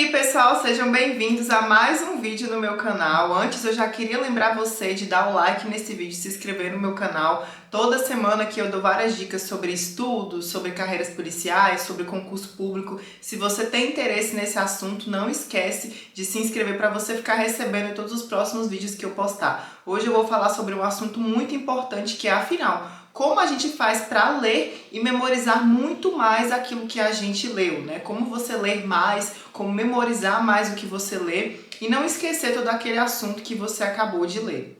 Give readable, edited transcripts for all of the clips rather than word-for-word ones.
aí, pessoal, sejam bem-vindos a mais um vídeo no meu canal. Antes eu já queria lembrar você de dar o like nesse vídeo, se inscrever no meu canal. Toda semana aqui eu dou várias dicas sobre estudos, sobre carreiras policiais, sobre concurso público. Se você tem interesse nesse assunto, não esquece de se inscrever para você ficar recebendo em todos os próximos vídeos que eu postar. Hoje eu vou falar sobre um assunto muito importante que é, afinal, como a gente faz para ler e memorizar muito mais aquilo que a gente leu, né? Como você ler mais, como memorizar mais o que você lê e não esquecer todo aquele assunto que você acabou de ler.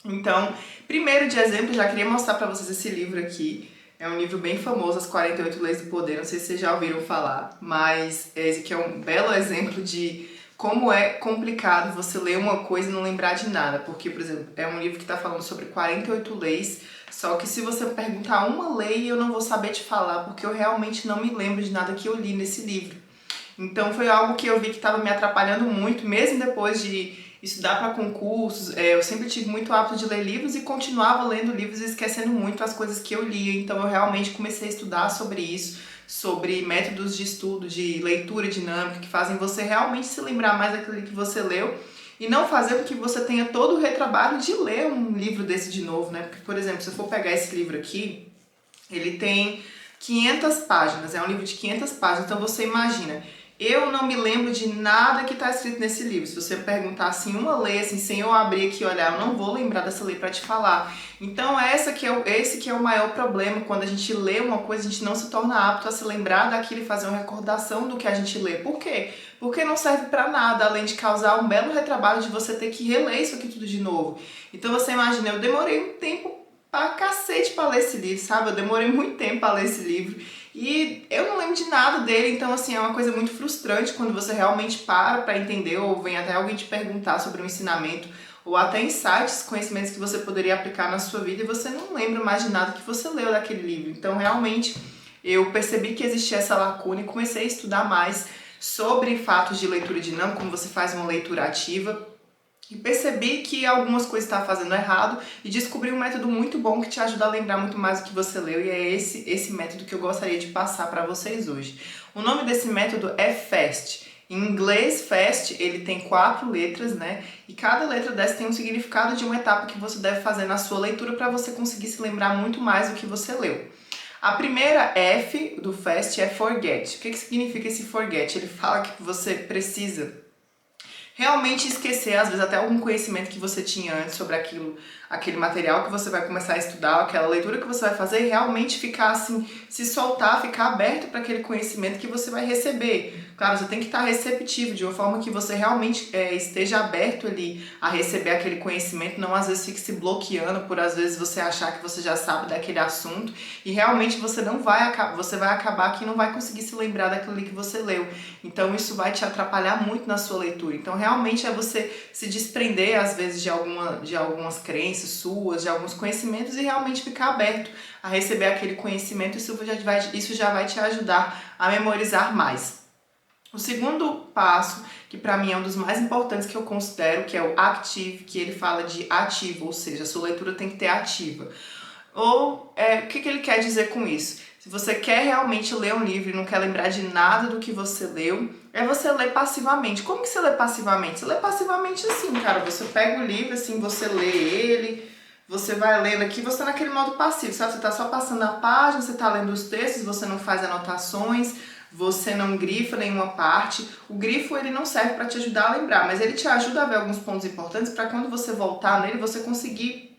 Então, primeiro de exemplo, já queria mostrar para vocês esse livro aqui. É um livro bem famoso, As 48 Leis do Poder, não sei se vocês já ouviram falar, mas esse aqui é um belo exemplo de como é complicado você ler uma coisa e não lembrar de nada. Porque, por exemplo, é um livro que está falando sobre 48 leis, só que se você perguntar uma lei, eu não vou saber te falar, porque eu realmente não me lembro de nada que eu li nesse livro. Então foi algo que eu vi que estava me atrapalhando muito, mesmo depois de estudar para concursos. Eu sempre tive muito hábito de ler livros e continuava lendo livros e esquecendo muito as coisas que eu lia. Então eu realmente comecei a estudar sobre isso, sobre métodos de estudo, de leitura dinâmica, que fazem você realmente se lembrar mais daquilo que você leu e não fazer com que você tenha todo o retrabalho de ler um livro desse de novo, né? Porque, por exemplo, se eu for pegar esse livro aqui, ele tem 500 páginas, é um livro de 500 páginas, então você imagina, eu não me lembro de nada que está escrito nesse livro. Se você perguntar assim, uma lei, assim, sem eu abrir aqui e olhar, eu não vou lembrar dessa lei para te falar. Então esse que é o maior problema, quando a gente lê uma coisa, a gente não se torna apto a se lembrar daquilo e fazer uma recordação do que a gente lê. Por quê? Porque não serve para nada, além de causar um belo retrabalho de você ter que reler isso aqui tudo de novo. Então você imagina, eu demorei um tempo pra cacete pra ler esse livro, sabe? Eu demorei muito tempo pra ler esse livro e eu não lembro de nada dele, então assim, é uma coisa muito frustrante quando você realmente para pra entender ou vem até alguém te perguntar sobre um ensinamento ou até insights, conhecimentos que você poderia aplicar na sua vida e você não lembra mais de nada que você leu daquele livro. Então realmente eu percebi que existia essa lacuna e comecei a estudar mais sobre fatos de leitura dinâmica, como você faz uma leitura ativa. E percebi que algumas coisas estava fazendo errado e descobri um método muito bom que te ajuda a lembrar muito mais do que você leu, e é esse método que eu gostaria de passar para vocês hoje. O nome desse método é FAST. Em inglês, FAST, ele tem 4 letras, né? E cada letra dessa tem um significado de uma etapa que você deve fazer na sua leitura para você conseguir se lembrar muito mais do que você leu. A primeira F do FAST é Forget. O que significa esse Forget? Ele fala que você precisa realmente esquecer, às vezes, até algum conhecimento que você tinha antes sobre aquele material que você vai começar a estudar, aquela leitura que você vai fazer, e realmente ficar assim, se soltar, ficar aberto para aquele conhecimento que você vai receber. Claro, você tem que estar receptivo, de uma forma que você realmente esteja aberto ali a receber aquele conhecimento, não às vezes fique se bloqueando por às vezes você achar que você já sabe daquele assunto e realmente você vai acabar que não vai conseguir se lembrar daquilo ali que você leu. Então isso vai te atrapalhar muito na sua leitura. Então realmente é você se desprender às vezes de algumas crenças suas, de alguns conhecimentos e realmente ficar aberto a receber aquele conhecimento. Isso já vai te ajudar a memorizar mais. O segundo passo, que para mim é um dos mais importantes que eu considero, que é o active, que ele fala de ativo, ou seja, a sua leitura tem que ter ativa. Ou o que ele quer dizer com isso? Se você quer realmente ler um livro e não quer lembrar de nada do que você leu, é você ler passivamente. Como que você lê passivamente? Você lê passivamente assim, cara. Você pega o livro, assim, você lê ele, você vai lendo aqui, você tá naquele modo passivo, sabe? Você tá só passando a página, você tá lendo os textos, você não faz anotações, você não grifa nenhuma parte. O grifo, ele não serve para te ajudar a lembrar, mas ele te ajuda a ver alguns pontos importantes para quando você voltar nele, você conseguir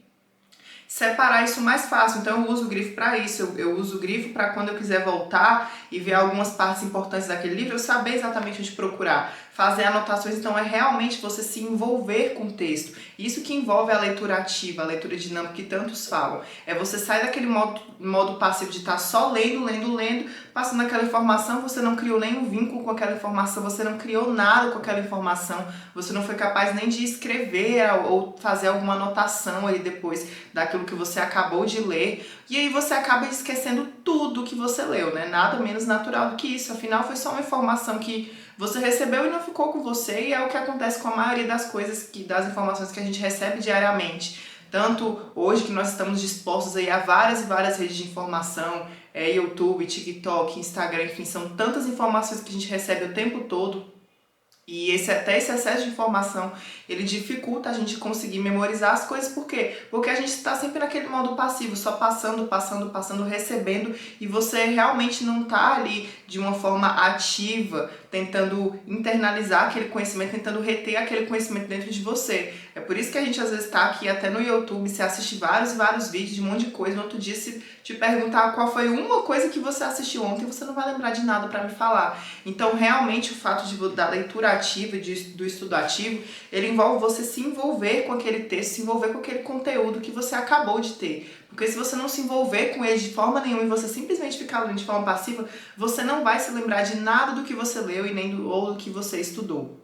separar isso mais fácil. Então eu uso o grifo para isso, eu uso o grifo para quando eu quiser voltar e ver algumas partes importantes daquele livro, eu saber exatamente onde procurar, fazer anotações. Então é realmente você se envolver com o texto. Isso que envolve a leitura ativa, a leitura dinâmica que tantos falam. É você sair daquele modo passivo de estar só lendo, passando aquela informação, você não criou nenhum vínculo com aquela informação, você não criou nada com aquela informação, você não foi capaz nem de escrever ou fazer alguma anotação ali depois daquilo que você acabou de ler, e aí você acaba esquecendo tudo que você leu, né? Nada menos natural do que isso. Afinal, foi só uma informação que você recebeu e não ficou com você, e é o que acontece com a maioria das coisas, das informações que a gente recebe diariamente. Tanto hoje que nós estamos dispostos aí a várias e várias redes de informação, YouTube, TikTok, Instagram, enfim, são tantas informações que a gente recebe o tempo todo. E até esse excesso de informação, ele dificulta a gente conseguir memorizar as coisas. Por quê? Porque a gente está sempre naquele modo passivo, só passando, recebendo, e você realmente não está ali de uma forma ativa, tentando internalizar aquele conhecimento, tentando reter aquele conhecimento dentro de você. É por isso que a gente às vezes está aqui até no YouTube, você assiste vários e vários vídeos de um monte de coisa, no outro dia se te perguntar qual foi uma coisa que você assistiu ontem, você não vai lembrar de nada para me falar. Então, realmente, o fato da leitura ativa, do estudo ativo, ele envolve você se envolver com aquele texto, se envolver com aquele conteúdo que você acabou de ter. Porque se você não se envolver com ele de forma nenhuma e você simplesmente ficar lendo de forma passiva, você não vai se lembrar de nada do que você leu e nem ou do que você estudou.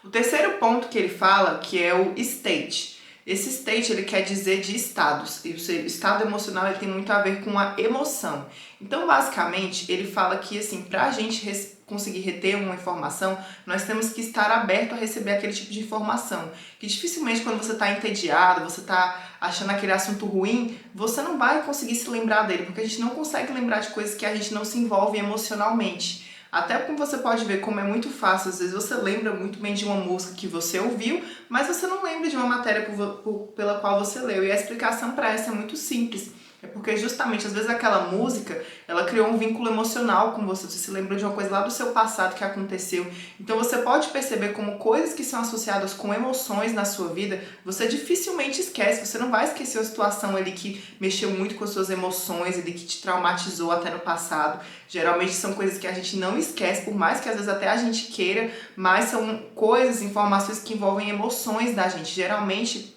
O terceiro ponto que ele fala, que é o state. Esse state, ele quer dizer de estados, e o estado emocional ele tem muito a ver com a emoção. Então, basicamente, ele fala que, assim, pra gente conseguir reter uma informação, nós temos que estar aberto a receber aquele tipo de informação. Que dificilmente, quando você está entediado, você está achando aquele assunto ruim, você não vai conseguir se lembrar dele, porque a gente não consegue lembrar de coisas que a gente não se envolve emocionalmente. Até porque você pode ver como é muito fácil, às vezes você lembra muito bem de uma música que você ouviu, mas você não lembra de uma matéria pela qual você leu. E a explicação para essa é muito simples. É porque justamente, às vezes aquela música, ela criou um vínculo emocional com você. Você se lembra de uma coisa lá do seu passado que aconteceu. Então você pode perceber como coisas que são associadas com emoções na sua vida, você dificilmente esquece. Você não vai esquecer a situação ali que mexeu muito com as suas emoções, ali que te traumatizou até no passado. Geralmente são coisas que a gente não esquece, por mais que às vezes até a gente queira, mas são coisas, informações que envolvem emoções da gente. Geralmente,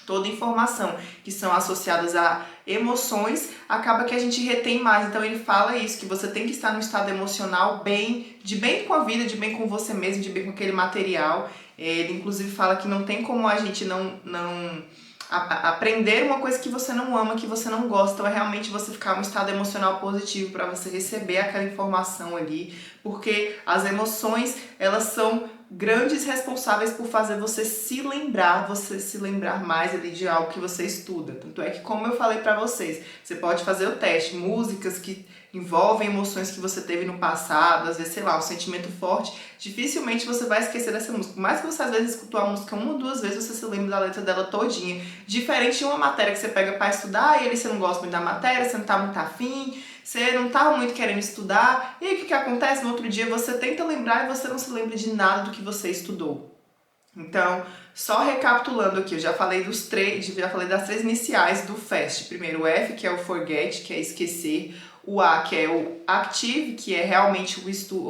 toda informação que são associadas a emoções, acaba que a gente retém mais. Então ele fala isso, que você tem que estar num estado emocional de bem com a vida, de bem com você mesmo, de bem com aquele material. Ele inclusive fala que não tem como a gente não aprender uma coisa que você não ama, que você não gosta. Então é realmente você ficar em um estado emocional positivo para você receber aquela informação ali, porque as emoções, elas são grandes responsáveis por fazer você se lembrar mais ali de algo que você estuda. Tanto é que, como eu falei para vocês, você pode fazer o teste, músicas que envolvem emoções que você teve no passado, às vezes, sei lá, um sentimento forte, dificilmente você vai esquecer dessa música. Por mais que você às vezes escutou a música uma ou duas vezes, você se lembra da letra dela todinha. Diferente de uma matéria que você pega para estudar e aí você não gosta muito da matéria, você não tá muito afim, você não tá muito querendo estudar, e aí o que acontece? No outro dia você tenta lembrar e você não se lembra de nada do que você estudou. Então, só recapitulando aqui, eu já falei das três iniciais do FAST. Primeiro o F, que é o forget, que é esquecer. O A, que é o active, que é realmente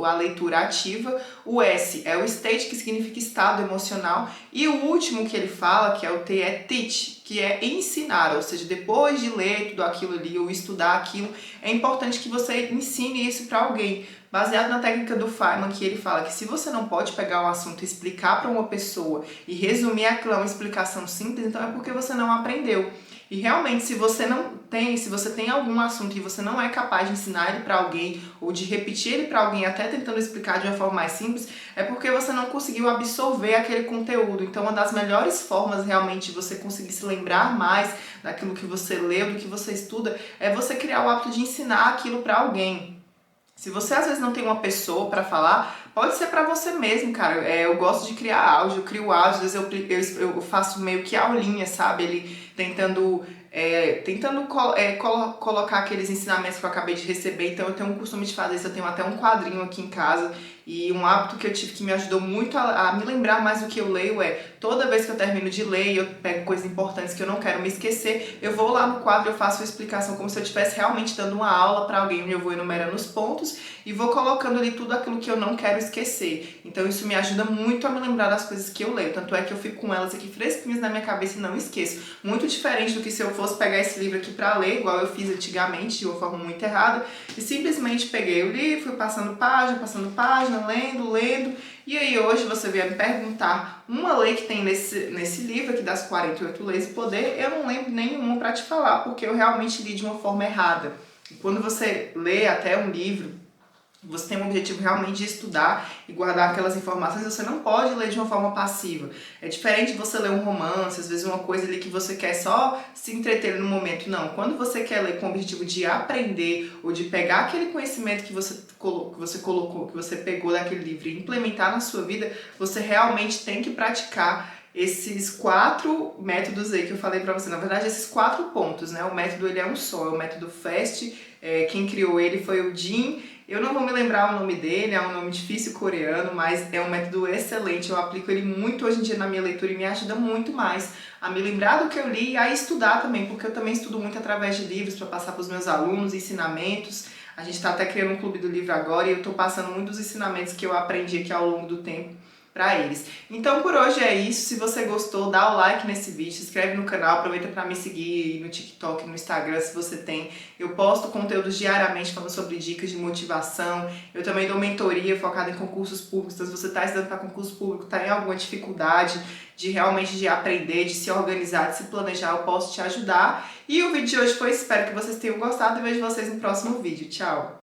a leitura ativa. O S é o state, que significa estado emocional. E o último que ele fala, que é o T, é teach, que é ensinar. Ou seja, depois de ler tudo aquilo ali ou estudar aquilo, é importante que você ensine isso para alguém. Baseado na técnica do Feynman, que ele fala que se você não pode pegar um assunto e explicar para uma pessoa e resumir aquilo a uma explicação simples, então é porque você não aprendeu. E realmente, se você tem algum assunto e você não é capaz de ensinar ele para alguém ou de repetir ele para alguém, até tentando explicar de uma forma mais simples, é porque você não conseguiu absorver aquele conteúdo. Então, uma das melhores formas realmente de você conseguir se lembrar mais daquilo que você leu, do que você estuda, é você criar o hábito de ensinar aquilo para alguém. Se você às vezes não tem uma pessoa para falar, pode ser para você mesmo, cara. Eu gosto de criar áudio, eu crio áudio, às vezes eu faço meio que aulinha, sabe? Ele tentando colocar aqueles ensinamentos que eu acabei de receber. Então eu tenho um costume de fazer isso, eu tenho até um quadrinho aqui em casa. E um hábito que eu tive que me ajudou muito a me lembrar mais do que eu leio é, toda vez que eu termino de ler e eu pego coisas importantes que eu não quero me esquecer, eu vou lá no quadro, eu faço uma explicação como se eu estivesse realmente dando uma aula para alguém, onde eu vou enumerando os pontos e vou colocando ali tudo aquilo que eu não quero esquecer. Então isso me ajuda muito a me lembrar das coisas que eu leio, tanto é que eu fico com elas aqui fresquinhas na minha cabeça e não esqueço. Muito diferente do que se eu fosse pegar esse livro aqui para ler, igual eu fiz antigamente, de uma forma muito errada, e simplesmente peguei o livro, fui passando página, lendo, e aí hoje você veio me perguntar uma lei que tem nesse livro aqui das 48 leis do poder, eu não lembro nenhuma para te falar, porque eu realmente li de uma forma errada. E quando você lê até um livro você tem um objetivo realmente de estudar e guardar aquelas informações, você não pode ler de uma forma passiva. É diferente de você ler um romance, às vezes uma coisa ali que você quer só se entreter no momento. Não, quando você quer ler com o objetivo de aprender ou de pegar aquele conhecimento que você colocou, que você pegou daquele livro e implementar na sua vida, você realmente tem que praticar esses 4 métodos aí que eu falei pra você. Na verdade, esses 4 pontos, né? O método ele é um só, é o método FAST. Quem criou ele foi o Jim. Eu não vou me lembrar o nome dele, é um nome difícil coreano, mas é um método excelente. Eu aplico ele muito hoje em dia na minha leitura e me ajuda muito mais a me lembrar do que eu li e a estudar também, porque eu também estudo muito através de livros para passar para os meus alunos, ensinamentos. A gente está até criando um clube do livro agora e eu estou passando muitos ensinamentos que eu aprendi aqui ao longo do tempo para eles. Então por hoje é isso. Se você gostou, dá o like nesse vídeo, se inscreve no canal, aproveita para me seguir no TikTok, no Instagram, se você tem. Eu posto conteúdos diariamente falando sobre dicas de motivação. Eu também dou mentoria focada em concursos públicos. Então se você está estudando para concurso público, está em alguma dificuldade de realmente de aprender, de se organizar, de se planejar, eu posso te ajudar. E o vídeo de hoje foi, espero que vocês tenham gostado e vejo vocês no próximo vídeo. Tchau!